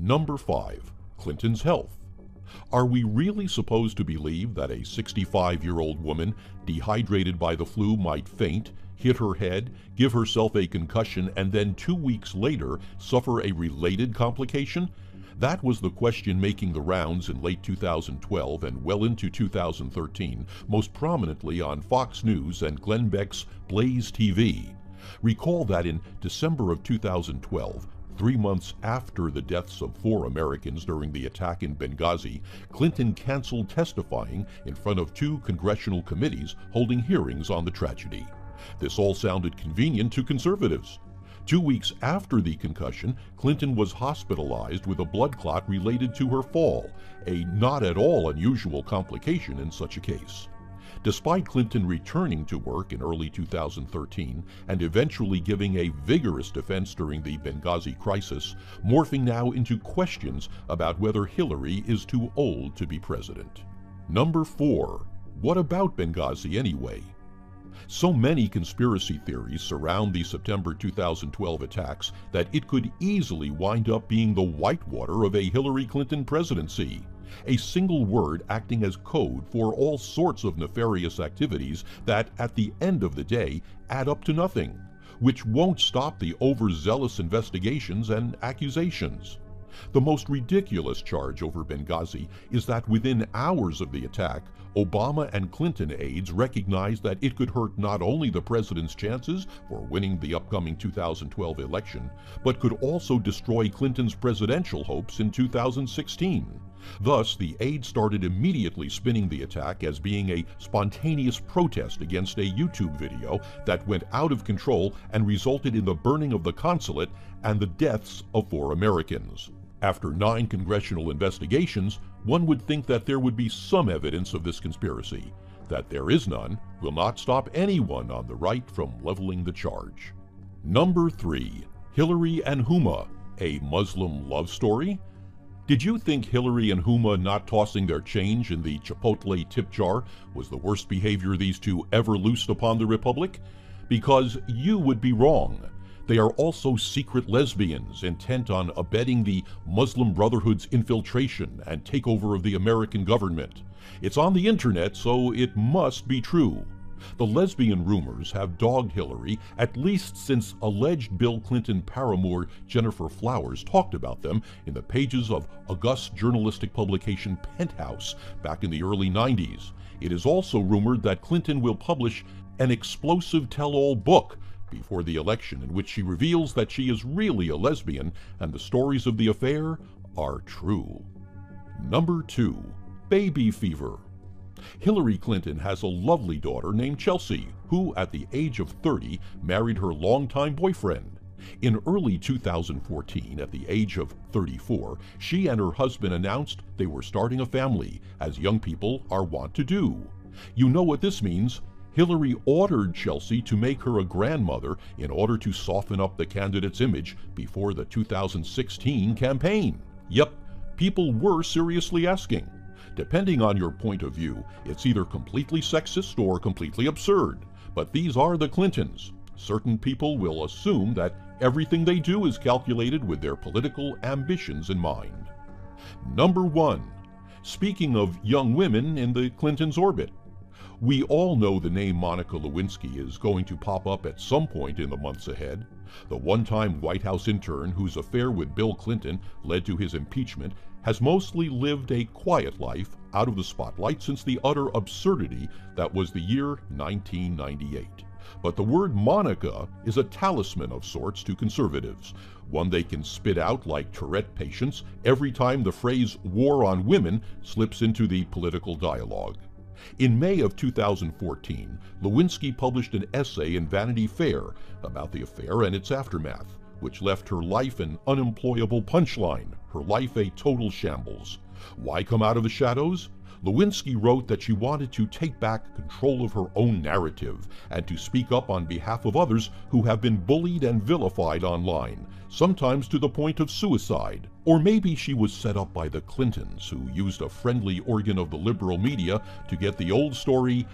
Number 5. Clinton's health. Are we really supposed to believe that a 65-year-old woman dehydrated by the flu might faint, hit her head, give herself a concussion, and then 2 weeks later suffer a related complication? That was the question making the rounds in late 2012 and well into 2013, most prominently on Fox News and Glenn Beck's Blaze TV. Recall that in December of 2012, 3 months after the deaths of 4 Americans during the attack in Benghazi, Clinton canceled testifying in front of 2 congressional committees holding hearings on the tragedy. This all sounded convenient to conservatives. 2 weeks after the concussion, Clinton was hospitalized with a blood clot related to her fall, a not at all unusual complication in such a case. Despite Clinton returning to work in early 2013 and eventually giving a vigorous defense during the Benghazi crisis, morphing now into questions about whether Hillary is too old to be president. Number 4. What about Benghazi anyway? So many conspiracy theories surround the September 2012 attacks that it could easily wind up being the whitewater of a Hillary Clinton presidency. A single word acting as code for all sorts of nefarious activities that, at the end of the day, add up to nothing, which won't stop the overzealous investigations and accusations. The most ridiculous charge over Benghazi is that within hours of the attack, Obama and Clinton aides recognized that it could hurt not only the president's chances for winning the upcoming 2012 election, but could also destroy Clinton's presidential hopes in 2016. Thus, the aides started immediately spinning the attack as being a spontaneous protest against a YouTube video that went out of control and resulted in the burning of the consulate and the deaths of 4 Americans. After 9 congressional investigations, one would think that there would be some evidence of this conspiracy. That there is none will not stop anyone on the right from leveling the charge. Number 3. Hillary and Huma, a Muslim love story? Did you think Hillary and Huma not tossing their change in the Chipotle tip jar was the worst behavior these two ever loosed upon the Republic? Because you would be wrong. They are also secret lesbians intent on abetting the Muslim Brotherhood's infiltration and takeover of the American government. It's on the internet, so it must be true. The lesbian rumors have dogged Hillary at least since alleged Bill Clinton paramour Jennifer Flowers talked about them in the pages of august journalistic publication Penthouse back in the early 90s. It is also rumored that Clinton will publish an explosive tell-all book before the election in which she reveals that she is really a lesbian and the stories of the affair are true. Number 2. Baby fever. Hillary Clinton has a lovely daughter named Chelsea, who at the age of 30 married her longtime boyfriend. In early 2014, at the age of 34, she and her husband announced they were starting a family, as young people are wont to do. You know what this means. Hillary ordered Chelsea to make her a grandmother in order to soften up the candidate's image before the 2016 campaign. Yep, people were seriously asking. Depending on your point of view, it's either completely sexist or completely absurd. But these are the Clintons. Certain people will assume that everything they do is calculated with their political ambitions in mind. Number 1. Speaking of young women in the Clintons' orbit. We all know the name Monica Lewinsky is going to pop up at some point in the months ahead. The one-time White House intern whose affair with Bill Clinton led to his impeachment has mostly lived a quiet life out of the spotlight since the utter absurdity that was the year 1998. But the word Monica is a talisman of sorts to conservatives, one they can spit out like Tourette patients every time the phrase war on women slips into the political dialogue. In May of 2014, Lewinsky published an essay in Vanity Fair about the affair and its aftermath, which left her life an unemployable punchline, her life a total shambles. Why come out of the shadows? Lewinsky wrote that she wanted to take back control of her own narrative and to speak up on behalf of others who have been bullied and vilified online, sometimes to the point of suicide. Or maybe she was set up by the Clintons, who used a friendly organ of the liberal media to get the old story,